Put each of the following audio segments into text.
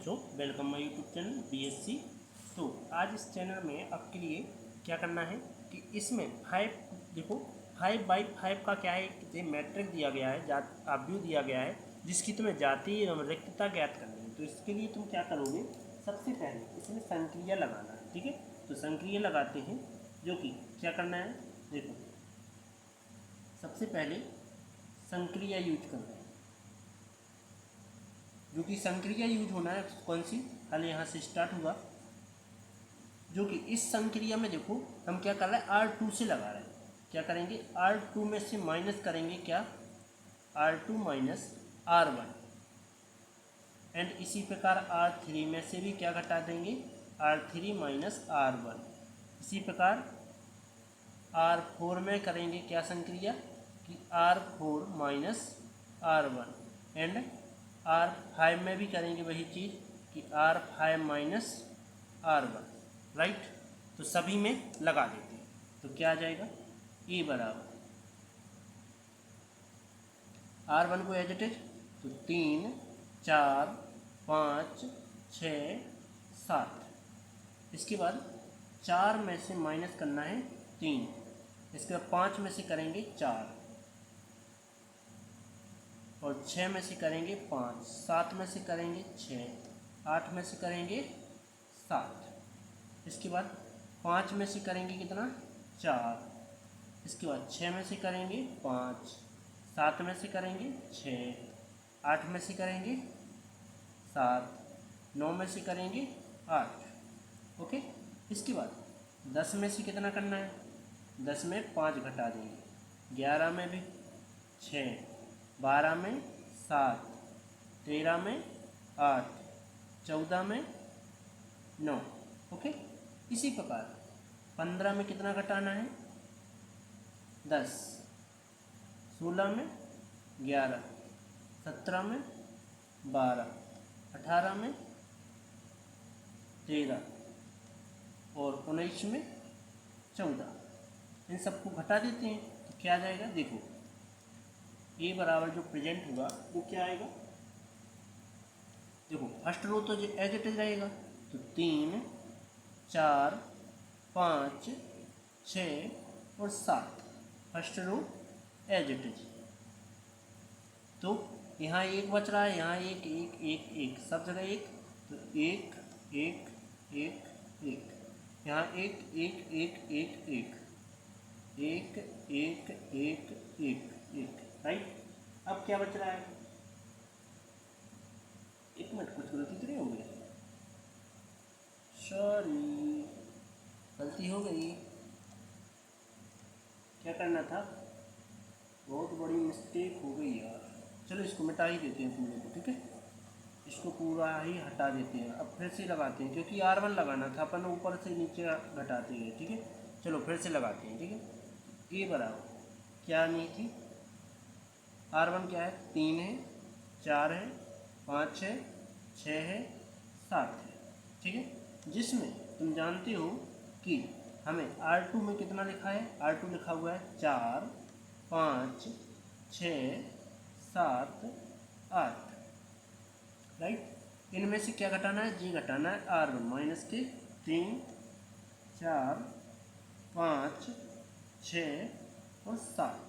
बच्चों, welcome my YouTube channel BSc। तो आज इस चैनल में आपके लिए क्या करना है कि इसमें 5/5 का क्या है कि मैट्रिक दिया गया है, आव्यूह दिया गया है जिसकी तुम्हें जाति एवं रिक्तता ज्ञात करनी है। तो इसके लिए तुम क्या करोगे, सबसे पहले इसमें संक्रिया लगाना है। ठीक है, तो संक्रिया लगाते हैं, जो कि क्या करना है, देखो सबसे पहले संक्रिया यूज करना है। जो कि संक्रिया यूज होना है कौन सी, पहले यहाँ से स्टार्ट हुआ, जो कि इस संक्रिया में देखो हम क्या कर रहे हैं, R2 से लगा रहे हैं। क्या करेंगे, R2 में से माइनस करेंगे, क्या R2 माइनस R1, एंड इसी प्रकार R3 में से भी क्या घटा देंगे, R3 माइनस R1। इसी प्रकार R4 में करेंगे क्या संक्रिया कि R4 minus R1, and R5 में भी करेंगे वही चीज़ कि R5 माइनस R1, राइट। तो सभी में लगा देते हैं, तो क्या आ जाएगा, E बराबर R1 को एज इट इज, तो 3 4 5 6 7। इसके बाद 4 में से माइनस करना है 3, इसके बाद 5 में से करेंगे 4, और 6 में से करेंगे 5, 7 में से करेंगे 6, 8 में से करेंगे 7। इसके बाद 5 में से करेंगे कितना, 4। इसके बाद 6 में से करेंगे 5, 7 में से करेंगे 6, 8 में से करेंगे 7, 9 में से करेंगे 8। ओके, इसके बाद 10 में से कितना करना है, 10 में 5 घटा देंगे, 11 में भी 6, 12 में 7, 13 में 8, 14 में 9। ओके, इसी प्रकार 15 में कितना घटाना है, 10, 16 में 11, 17 में 12, 18 में 13, और 19 में 14। इन सबको घटा देते हैं, तो क्या आ जाएगा, देखो ए बराबर जो प्रेजेंट हुआ वो क्या आएगा, देखो फर्स्ट रो तो एज इट इज रहेगा, तो 3 4 5 6 और 7, first row as it is. तो यहाँ एक बच रहा है, यहाँ एक एक एक एक, सब जगह एक, तो एक एक एक एक, यहाँ एक एक एक एक एक एक एक एक एक एक, राइट। अब क्या बच रहा है, एक मिनट, कुछ गलती तो नहीं हो गई, सॉरी गलती हो गई, क्या करना था, बहुत बड़ी मिस्टेक हो गई यार। चलो इसको मिटा ही देते हैं पूरे को, ठीक है, इसको पूरा ही हटा देते हैं। अब फिर से लगाते हैं, क्योंकि R1 लगाना था, अपन ऊपर से नीचे घटाते हैं, ठीक है। चलो फिर से लगाते हैं, ठीक है। ए बराबर क्या नहीं थी, R1 क्या है, 3 है, 4 है, 5 है, 6 है, 7 है, ठीक है। जिसमें तुम जानते हो कि हमें R2 में कितना लिखा है, R2 लिखा हुआ है 4 5 6 7 8, राइट। इनमें से क्या घटाना है, जी घटाना है R1 माइनस के 3 4 5 6 और 7।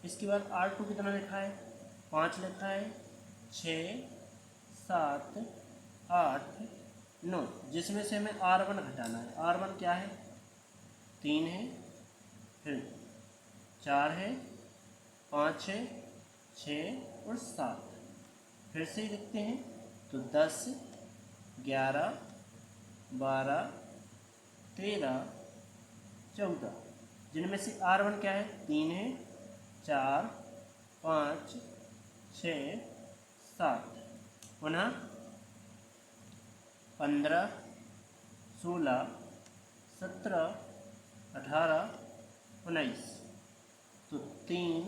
इसके बाद R2 कितना लिखा है, 5 लिखा है, 6 7 8 9, जिसमें से हमें R1 घटाना है। R1 क्या है, 3 है, फिर 4 है, 5 है, 6 और 7। फिर से ही लिखते हैं, तो 10 11 12 13 14, जिनमें से R1 क्या है, 3 है, 4 5 6 7, पुनः 15 16 17 18 19, तो 3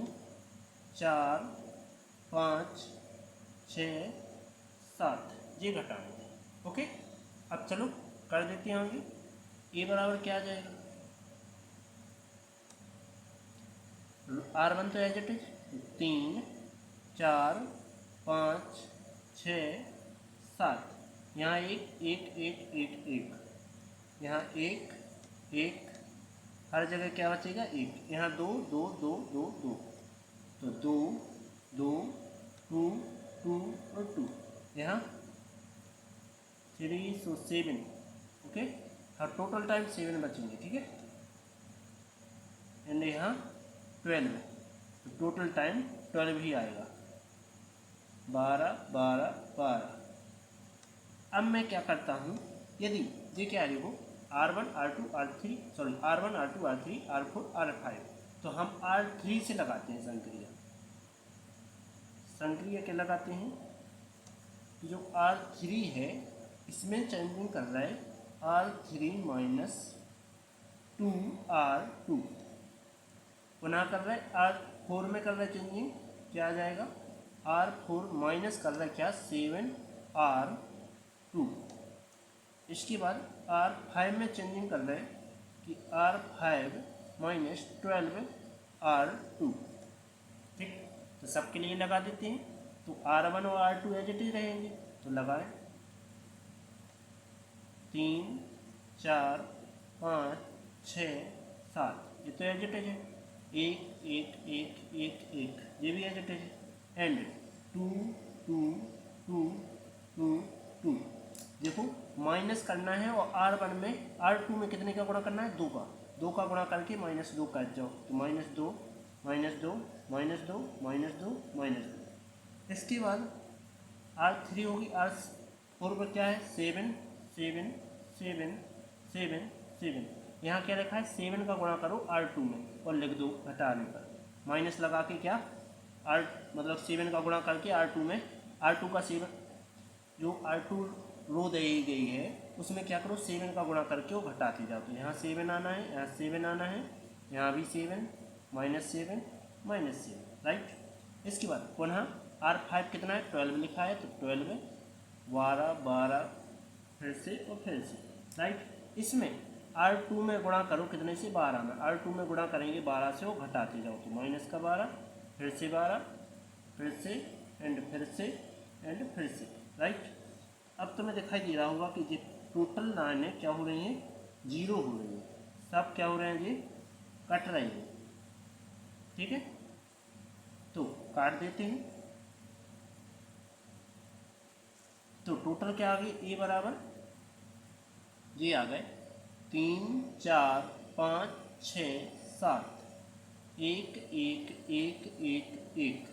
4 5 6 7 ये घटाएंगे। ओके, अब चलो कर देते हैं आगे। ए बराबर क्या आ जाएगा, R1 तो एज इट इज 3 4 5 6 7, यहाँ एक एक एक एक एक, यहाँ एक एक, हर जगह क्या बचेगा एक, यहाँ दो दो दो दो दो, तो दो दो टू टू और टू, यहाँ 3 सो 7, ओके। और टोटल टाइम 7 बचेंगे, ठीक है। एंड यहाँ 12, तो टोटल टाइम 12 ही आएगा, 12 12 12। अब मैं क्या करता हूँ, यदि ये क्या है, देखो R1 R2 R3 sorry R1 R2 R3 R4 R5, तो हम R3 से लगाते हैं संक्रिया। संक्रिया क्या लगाते हैं, जो R3 है इसमें चेंजिंग कर रहा है R3 माइनस 2R2, पुनः कर रहा है R4 में कर रहा है चेंजिंग, क्या आ जाएगा R4 माइनस कर रहा है क्या 7R2। इसके बाद R5 में चेंजिंग कर रहे हैं कि R5 माइनस 12R2, ठीक। तो सबके लिए लगा देते हैं, तो R1 और R2 एज इट इज रहेंगे, तो लगाएं 3 4 5 6 7, ये तो एज इट इज है, एक एक एक एक एक, ये भी एज इट इज है। एंड 2 2 2 2 2, देखो माइनस करना है और R1 में R2 में कितने का गुणा करना है, 2 का गुणा करके -2 काट जाओ, तो -2 -2 -2 -2 -2। इसके बाद R3 होगी, R4 पर क्या है 7 7 7 7 7, यहाँ क्या रखा है 7 का गुणा करो R2 में और लिख दो घटाने पर, माइनस लगा के क्या मतलब 7 का गुणा करके R2 में, R2 का 7 जो R2 रो दी गई है उसमें क्या करो 7 का गुणा करके वो घटाते जाओ, तो यहाँ 7 आना है, यहाँ 7 आना है, यहाँ भी 7 -7 -7, राइट। इसके बाद पुनः R5 कितना है 12 लिखा है, तो 12 12 12 फिर से और फिर से, राइट। इसमें R2 में गुणा करो कितने से 12 में, R2 में गुणा करेंगे 12 से वो घटाते जाओ, तो माइनस का 12 फिर से 12 फिर से एंड फिर से एंड फिर से, राइट। अब तुम्हें दिखाई दे रहा होगा कि ये टोटल लाइनें क्या हो रही हैं, 0 हो रही हैं, सब क्या हो रहे हैं, ये कट रही हैं, ठीक है। तो काट देते हैं, तो टोटल क्या आ गई, ए बराबर ये आ गए 3 4 5 6 7, 1 1 1 1 1,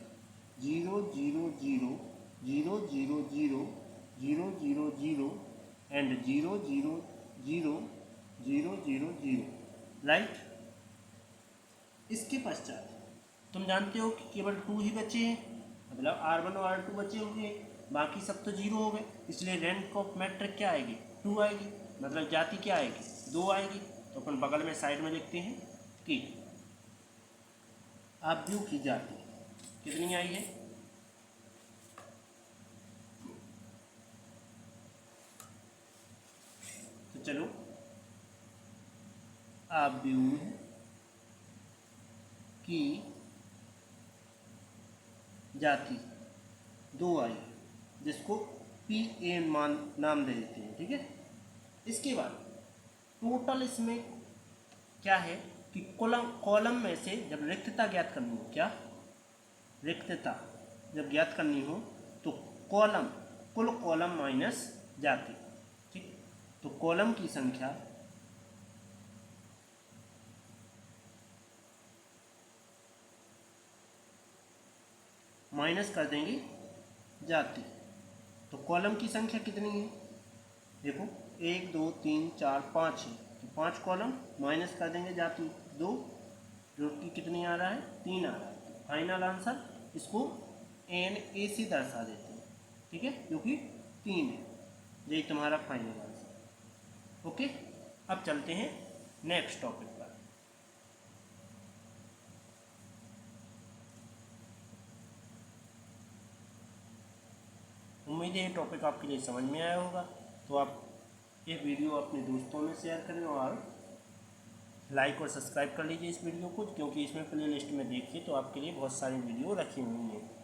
0 0 0 0 0 0 0 0 0 एंड 0 0 0 0 0 0, राइट। इसके पश्चात तुम जानते हो कि केवल 2 ही बचे हैं, मतलब R1 और R2 बचे होंगे, बाकी सब तो 0 हो गए, इसलिए रैंक ऑफ मैट्रिक क्या आएगी 2 आएगी, मतलब जाति क्या आएगी 2 आएगी। तो अपन बगल में साइड में लिखते हैं कि आव्यूह की जाति कितनी आई है, तो चलो आव्यूह की जाति 2 आई, जिसको PA नाम दे देते हैं, ठीक है। इसके बाद टोटल इसमें क्या है कि कॉलम में से जब रिक्तता ज्ञात करनी हो, क्या रिक्तता जब ज्ञात करनी हो तो कॉलम, कुल कॉलम माइनस जाति, ठीक। तो कॉलम की संख्या माइनस कर देंगे जाति, तो कॉलम की संख्या कितनी है, देखो 1 2 3 4 5 है, तो 5 कॉलम माइनस कर देंगे जाति 2, जो कि कितनी आ रहा है 3 आ रहा है, तो फाइनल आंसर इसको NA से दर्शा देते हैं, ठीक है, क्योंकि 3 है, यही तुम्हारा फाइनल आंसर, ओके। अब चलते हैं नेक्स्ट टॉपिक पर। उम्मीद है ये टॉपिक आपके लिए समझ में आया होगा, तो आप ये वीडियो अपने दोस्तों में शेयर करें और लाइक और सब्सक्राइब कर लीजिए इस वीडियो को, क्योंकि इसमें प्ले लिस्ट में देखिए तो आपके लिए बहुत सारी वीडियो रखी हुई हैं।